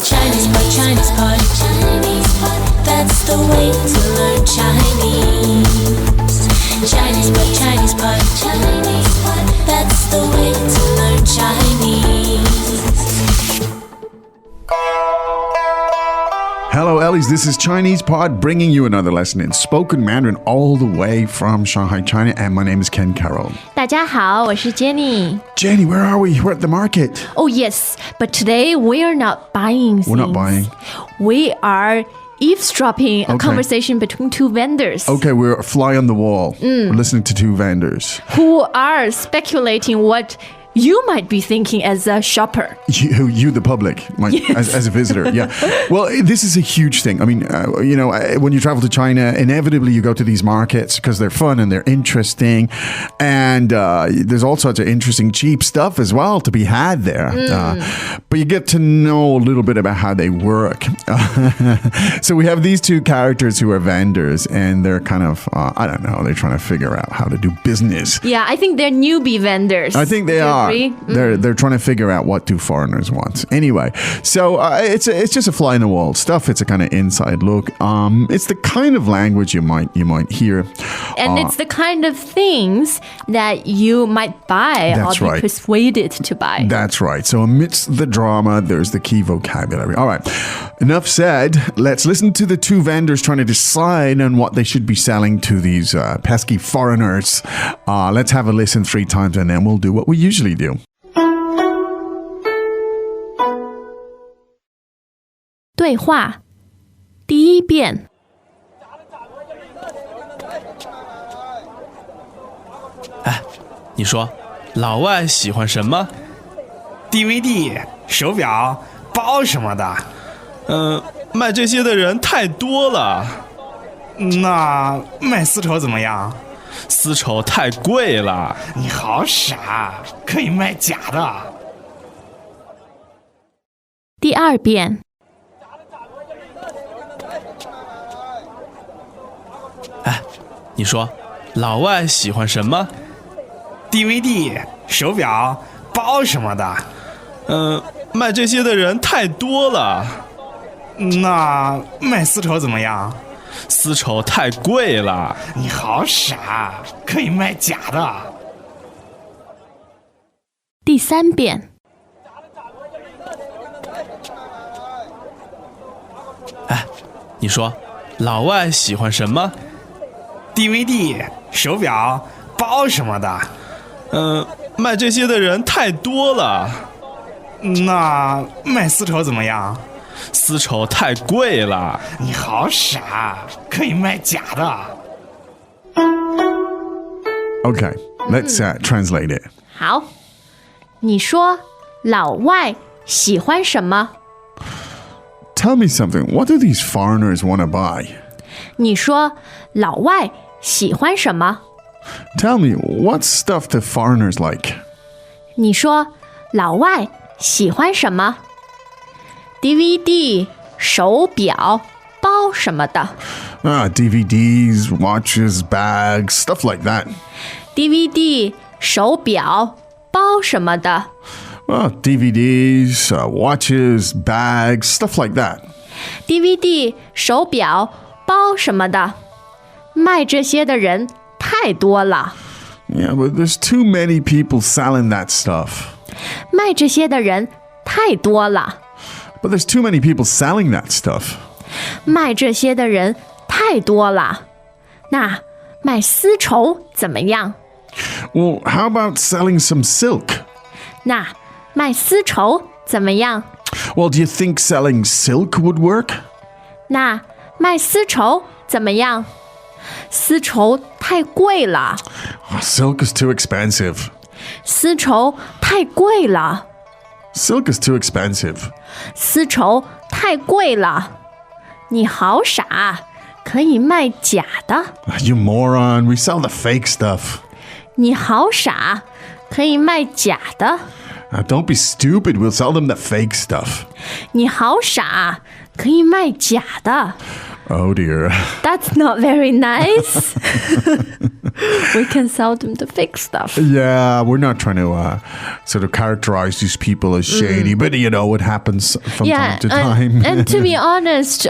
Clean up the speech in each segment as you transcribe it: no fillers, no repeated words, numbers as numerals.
Chinese pot, Chinese pot, Chinese pot. That's the way to learn Chinese. Chinese pot, Chinese pot, Chinese pot. That's the way to learn Chinese. Hello, Ellies. This is Chinese Pod bringing you another lesson in spoken Mandarin all the way from Shanghai, China. And my name is Ken Carroll. 大家好，我是 Jenny. Jenny, where are we? We're at the market. Oh yes, but today we are not buying things. We're not buying. We are eavesdropping a Okay. conversation between two vendors Okay, we're a fly on the wall. We're listening to two vendors. who are speculating what you might be thinking as a shopper. You the public, as a visitor. Yeah. Well, this is a huge thing. I mean, when you travel to China, inevitably you go to these markets because they're fun and they're interesting. And there's all sorts of interesting, cheap stuff as well to be had there. But you get to know a little bit about how they work. So we have these two characters who are vendors and they're kind of, I don't know, they're trying to figure out how to do business. Yeah, I think they're newbie vendors. I think they Do you are. agree? They're trying to figure out what do foreigners want. Anyway, so it's just a fly in the wall stuff. It's a kind of inside look. It's the kind of language you might hear. And it's the kind of things that you might buy or That's be right. persuaded to buy. That's right. So amidst the drama, there's the key vocabulary. All right. Enough said. Let's listen to the two vendors trying to decide on what they should be selling to these pesky foreigners. Let's have a listen 3 times and then we'll do what we usually do. 对话第一遍。你说，老外喜欢什么？ DVD、手表、包什么的。卖这些的人太多了，那卖丝绸怎么样？丝绸太贵了。你好傻，可以卖假的。第二遍。你说，老外喜欢什么？ DVD、手表、包什么的。卖这些的人太多了，那卖丝绸怎么样？丝绸太贵了。你好傻，可以卖假的。第三遍。你说，老外喜欢什么？ DVD、手表、包什么的。卖这些的人太多了，那卖丝绸怎么样？丝绸太贵了。你好傻，可以卖假的。Okay, let's translate it. 好，你说老外喜欢什么？ Tell me something. What do these foreigners want to buy? 你说老外喜欢什么？ Tell me, what stuff do foreigners like? 你说老外喜欢什么 ？DVD、手表、包什么的。DVDs, watches, bags, stuff like that. DVD、手表、包什么的。DVDs, watches, bags, stuff like that. DVD、手表、包什么的。卖这些的人太多了。 Yeah, but there's too many people selling that stuff. 卖这些的人太多了。 But there's too many people selling that stuff. 卖这些的人太多了。那卖丝绸怎么样？ Well, how about selling some silk? 那卖丝绸怎么样？ Well, do you think selling silk would work? 那卖丝绸怎么样？丝绸太贵了。 Silk is too expensive. 丝绸太贵了。 Silk is too expensive. 丝绸太贵了。你好傻，可以卖假的。 You moron, we sell the fake stuff. 你好傻，可以卖假的。 Don't be stupid, we'll sell them the fake stuff. 你好傻，可以卖假的。Oh dear. That's not very nice. We can sell them the fake stuff. Yeah, we're not trying to sort of characterize these people as shady, but you know, it happens from time to time. And to be honest,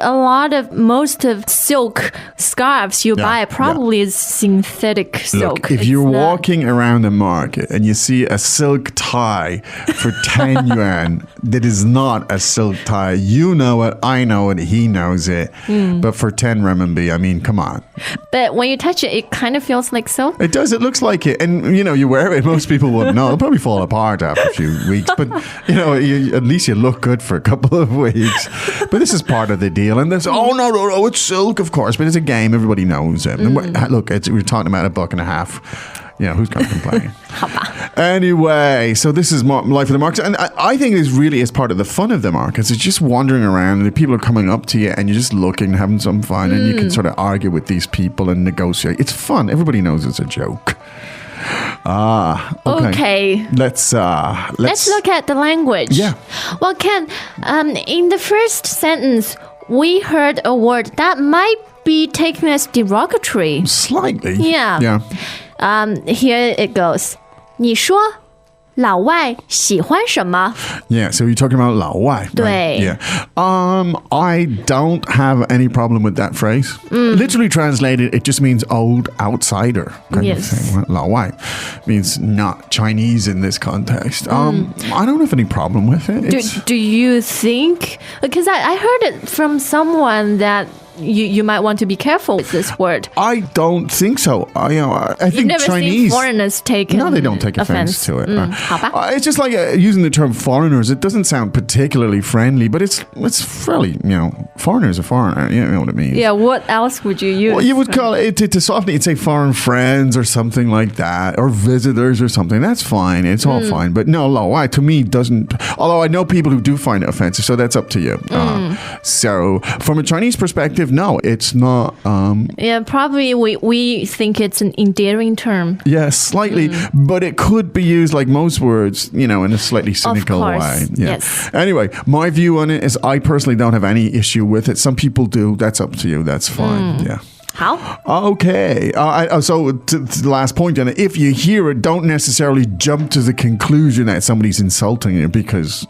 most of silk scarves you buy probably is synthetic silk. Look, if you're walking around the market and you see a silk tie for 10 yuan that is not a silk tie, you know it, I know it, he knows it. But for 10 renminbi, I mean, come on. But when you touch it, it kind of feels like silk. It does. It looks like it. And, you know, you wear it, most people wouldn't know. It'll probably fall apart after a few weeks. But, you know, at least you look good for a couple of weeks. But this is part of the deal. And there's, no, it's silk, of course. But it's a game. Everybody knows it. And look, we're talking about $1.50. You know, who's going to complain? Anyway, so this is life of the markets. And I think this really is part of the fun of the markets. It's just wandering around and people are coming up to you and you're just looking, having some fun. And you can sort of argue with these people and negotiate. It's fun. Everybody knows it's a joke. Okay. Let's look at the language. Yeah. Well, Ken, in the first sentence, we heard a word that might be taken as derogatory. Slightly. Yeah. Here it goes. 你说老外喜欢什么? Yeah, so you're talking about 老外. 对. Right? Yeah. I don't have any problem with that phrase. Literally translated, it just means old outsider kind of thing. Right? 老外means not Chinese in this context. I don't have any problem with it. Do you think? Because I heard it from someone that you might want to be careful with this word. I don't think so. I think You've never Chinese seen foreigners take No, they don't take offense to it. 好吧. It's just like using the term foreigners. It doesn't sound particularly friendly, but it's fairly, you know, foreigners are foreigner. You know what it means. Yeah, what else would you use? Well, you would call it, to soften it, you'd say foreign friends or something like that, or visitors or something. That's fine. It's all fine. But no, 老外to me doesn't, although I know people who do find it offensive, so that's up to you. So from a Chinese perspective, no, it's not. Yeah, probably we think it's an endearing term. Yeah, slightly, but it could be used like most words, you know, in a slightly cynical way. Yeah. Yes. Anyway, my view on it is I personally don't have any issue with it. Some people do. That's up to you. That's fine. Yeah. How? Okay. So to the last point, Jenna, if you hear it, don't necessarily jump to the conclusion that somebody's insulting you, because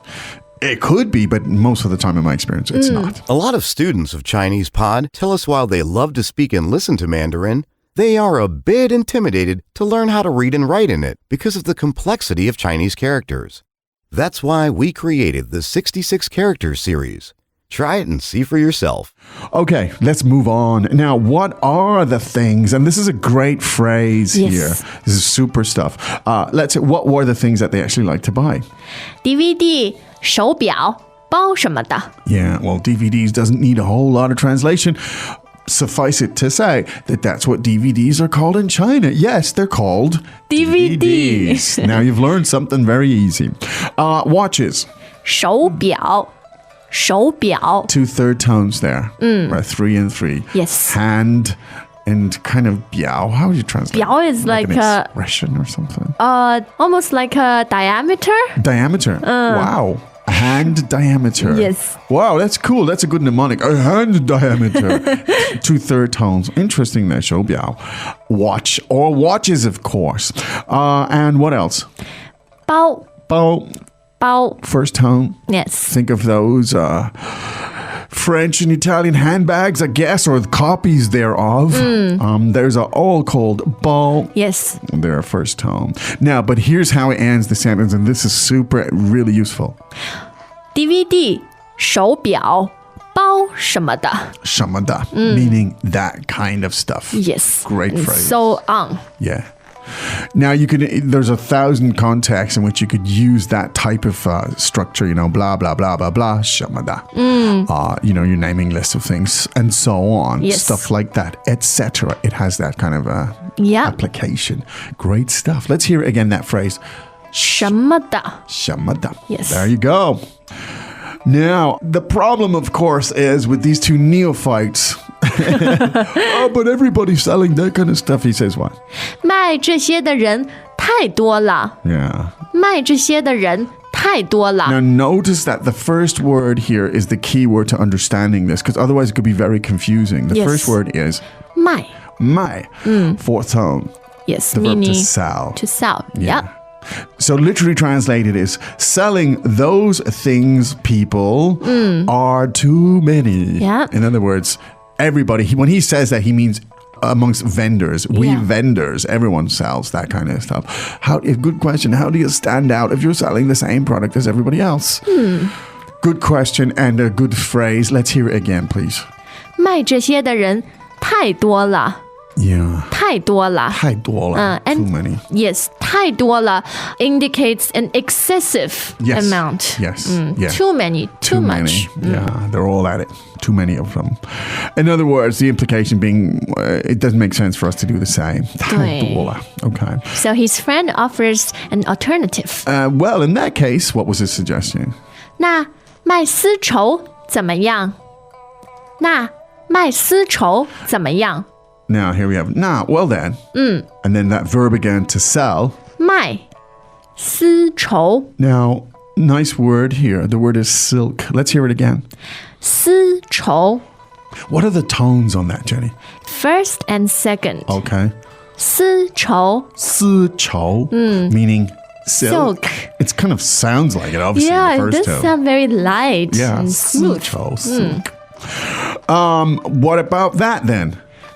it could be, but most of the time in my experience, it's not. A lot of students of Chinese Pod tell us while they love to speak and listen to Mandarin, they are a bit intimidated to learn how to read and write in it because of the complexity of Chinese characters. That's why we created the 66 Characters series. Try it and see for yourself. Okay, let's move on. Now, what are the things, and this is a great phrase here. This is super stuff. Let's say, what were the things that they actually like to buy? DVD, 手表，包什么的? Yeah, well, DVDs doesn't need a whole lot of translation. Suffice it to say that that's what DVDs are called in China. Yes, they're called DVDs. Now you've learned something very easy. Watches. 手表 Two third tones there. Right, 3 and 3. Yes. Hand and kind of biao. How would you translate? Biao is like an expression or something. Almost like a diameter. Diameter. Wow. Hand diameter. Yes. Wow, that's cool. That's a good mnemonic. A hand diameter. 2 third tones. Interesting there, 手表. Watch, or watches, of course. And what else? 包 包. First tone. Yes. Think of those French and Italian handbags, I guess, or the copies thereof. There's all called 包. Yes. They're first tone. Now, but here's how it ends the sentence, and this is really useful. DVD 手表包什么的? 什么的, meaning that kind of stuff. Yes. Great and phrase. So on. Yeah. Now there's 1,000 contexts in which you could use that type of structure, you know, blah, blah, blah, blah, blah, 什么的. You know, your naming list of things and so on. Yes. Stuff like that, etc. It has that kind of application. Great stuff. Let's hear it again, that phrase. 什么的? 什么的. Yes. There you go. Now, the problem, of course, is with these two neophytes. But everybody's selling that kind of stuff. He says what? 卖这些的人太多了. Yeah. 卖这些的人太太多了。 Now, notice that the first word here is the key word to understanding this, because otherwise it could be very confusing. The Yes. first word is 卖 mai, fourth tone, Yes, the verb meaning to sell. to sell. Yeah. Yep. So literally translated is selling those things, people, are too many. Yeah. In other words, everybody, when he says that, he means amongst vendors. We Yeah. vendors, everyone sells that kind of stuff. Good question. How do you stand out if you're selling the same product as everybody else? Good question and a good phrase. Let's hear it again, please. 卖这些的人太多了， Yeah. 太多了。太多了. And Too many. yes, 太多了 indicates an excessive Yes. amount. Yes. Yeah. Too many, too much. Many. Yeah, they're all at it. Too many of them. In other words, the implication being it doesn't make sense for us to do the same. 太多了. Okay. So his friend offers an alternative. Well, in that case, what was his suggestion? 那卖丝绸怎么样？那卖丝绸怎么样？ Now, here we have now. Well, then. And then that verb again to sell. 卖丝绸， Now, nice word here. The word is silk. Let's hear it again. 丝绸 What are the tones on that, Jenny? first and second. Okay. 丝绸 丝绸, meaning silk. silk. It kind of sounds like it, obviously, Yeah, in the it first does tone. sound very light Yeah, and smooth. 丝绸, silk. What about that then?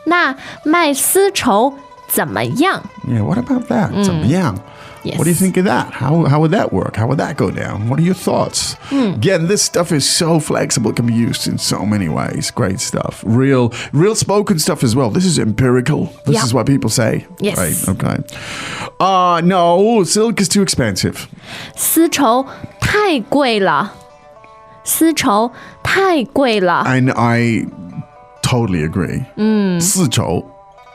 那卖丝绸怎么样 Yeah, what about that? 怎么样? Yes. What do you think of that? How would that work? How would that go down? What are your thoughts? Again, this stuff is so flexible. It can be used in so many ways. Great stuff. Real spoken stuff as well. This is empirical. This Yeah. is what people say. Yes. Right, okay. No, silk is too expensive. 丝绸太贵了，丝绸太贵了。 And I totally agree. 丝绸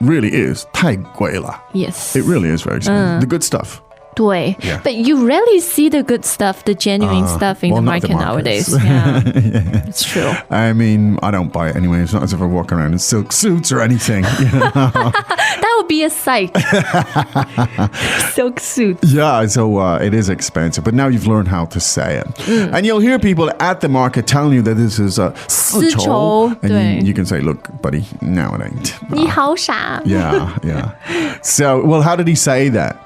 really is 太贵了. Yes. It really is very expensive. The good stuff. 对 Yeah. But you rarely see the good stuff, the genuine stuff in well, the not the market markets. nowadays. Yeah. It's true. I mean, I don't buy it anyway. It's not as if I walk around in silk suits or anything. That would be a sight. Silk suit. Yeah, so it is expensive. But now you've learned how to say it. And you'll hear people at the market telling you that this is a 丝绸. 丝绸, And 对。 you can say, look, buddy, no, it ain't. 你好傻， Yeah, yeah. So, well, how did he say that?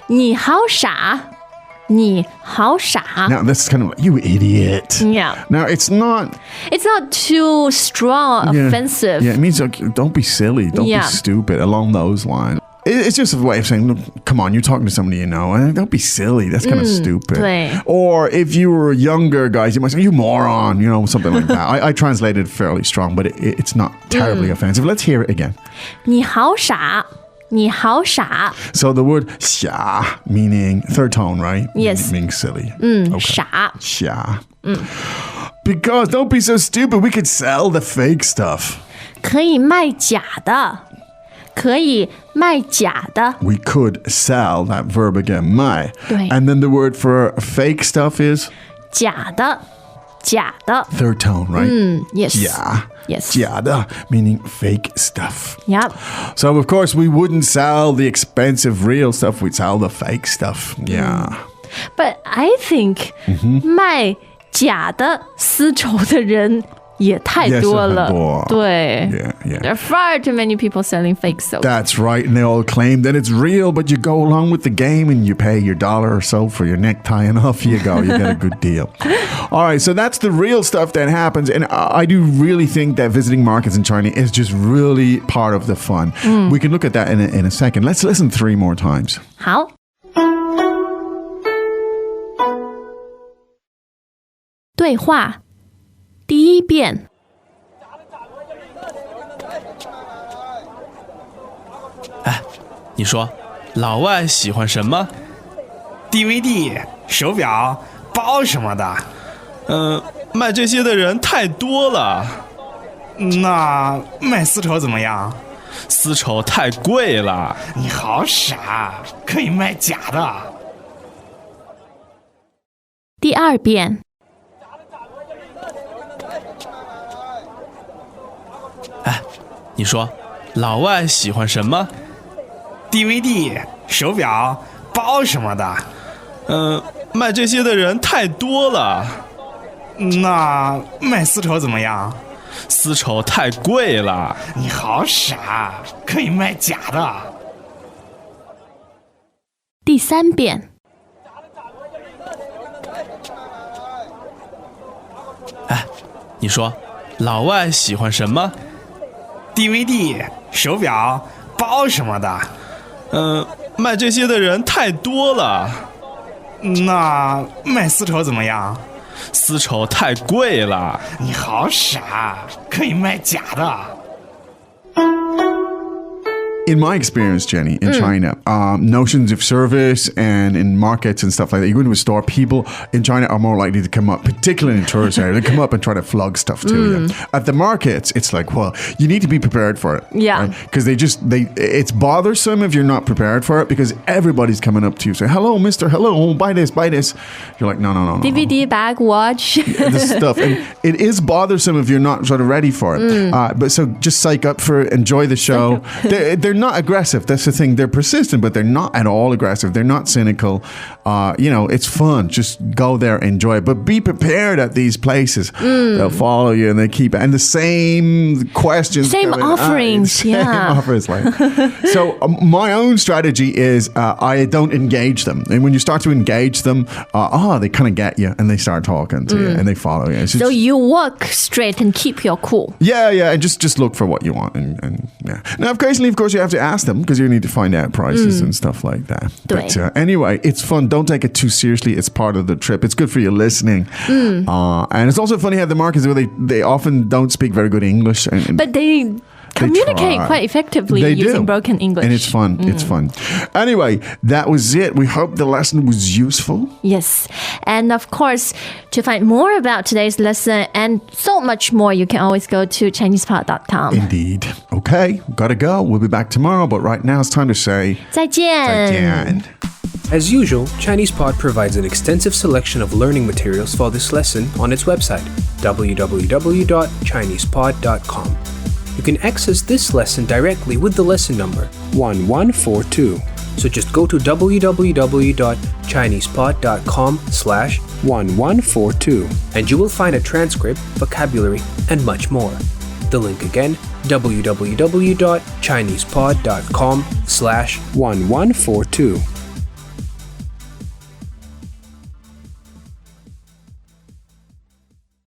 你好傻，你好傻。 Now, this is kind of like, you idiot. Yeah. Now, it's not... It's not too strong, Yeah. offensive. Yeah, it means like, don't be silly. Don't Yeah. be stupid along those lines. It's just a way of saying, look, come on, you're talking to somebody you know. Don't be silly. That's kind of stupid. 对。 Or if you were younger guys, you might say, you moron, something like that. I translated fairly strong, but it's not terribly offensive. Let's hear it again. 你好傻，你好傻， So the word 傻 meaning third tone, right? Yes. Meaning silly. 傻。 傻. Because don't be so stupid. We could sell the fake stuff. 可以卖假的，可以卖假的， We could sell that verb again, 卖. 对。 And then the word for fake stuff is 假的，假的。 third tone, right? Yes. 假. Yes. 假的, meaning fake stuff. Yep. So of course we wouldn't sell the expensive real stuff. We'd sell the fake stuff. Yeah. But I think 卖假的丝绸的人也太多了。也是很多。对。 Yeah, yeah. There are far too many people selling fake soap. That's right. And they all claim that it's real, but you go along with the game and you pay your $1 or so for your necktie and off you go. You get a good deal. All right. So that's the real stuff that happens. And I do really think that visiting markets in China is just really part of the fun. We can look at that in a second. Let's listen 3 more times. 好。对话第一遍。你说，老外喜欢什么？ DVD、手表、包什么的。卖这些的人太多了，那卖丝绸怎么样？丝绸太贵了。你好傻，可以卖假的。第二遍。你说，老外喜欢什么？ DVD、手表、包什么的。卖这些的人太多了。那卖丝绸怎么样？丝绸太贵了。你好傻，可以卖假的。第3遍。你说，老外喜欢什么？ DVD、手表、包什么的。卖这些的人太多了。那卖丝绸怎么样？丝绸太贵了。你好傻，可以卖假的。In my experience, Jenny, in China, notions of service and in markets and stuff like that, you go into a store, people in China are more likely to come up, particularly in tourist areas, they come up and try to flog stuff to you. At the markets, it's like, well, you need to be prepared for it. Yeah. Because it's bothersome if you're not prepared for it because everybody's coming up to you saying, hello, mister, hello, buy this, buy this. You're like, no. DVD, bag, watch. This stuff. And it is bothersome if you're not sort of ready for it. But so just psych up for it, enjoy the show. They're not aggressive. That's the thing. They're persistent, but they're not at all aggressive. They're not cynical. It's fun. Just go there, enjoy it. But be prepared at these places. They'll follow you and they keep it. And the same questions. Same offerings. Same offers. So my own strategy is I don't engage them. And when you start to engage them, they kind of get you and they start talking to you and they follow you. So you walk straight and keep your cool. Yeah. And just look for what you want. And yeah. Now, occasionally, of course, you have to ask them because you need to find out prices and stuff like that. But anyway, it's fun. Don't take it too seriously. It's part of the trip. It's good for you listening. And it's also funny how the markets where they often don't speak very good English. But they communicate quite effectively using broken English. And it's fun. It's fun. Anyway, that was it. We hope the lesson was useful. Yes. And of course, to find more about today's lesson and so much more, you can always go to ChinesePod.com. Indeed. Okay, gotta go. We'll be back tomorrow. But right now it's time to say 再见. 再见. As usual, ChinesePod provides an extensive selection of learning materials for this lesson on its website, www.chinesepod.com. You can access this lesson directly with the lesson number 1142. So just go to www.chinesepod.com/1142 and you will find a transcript, vocabulary, and much more. The link again, www.chinesepod.com/1142.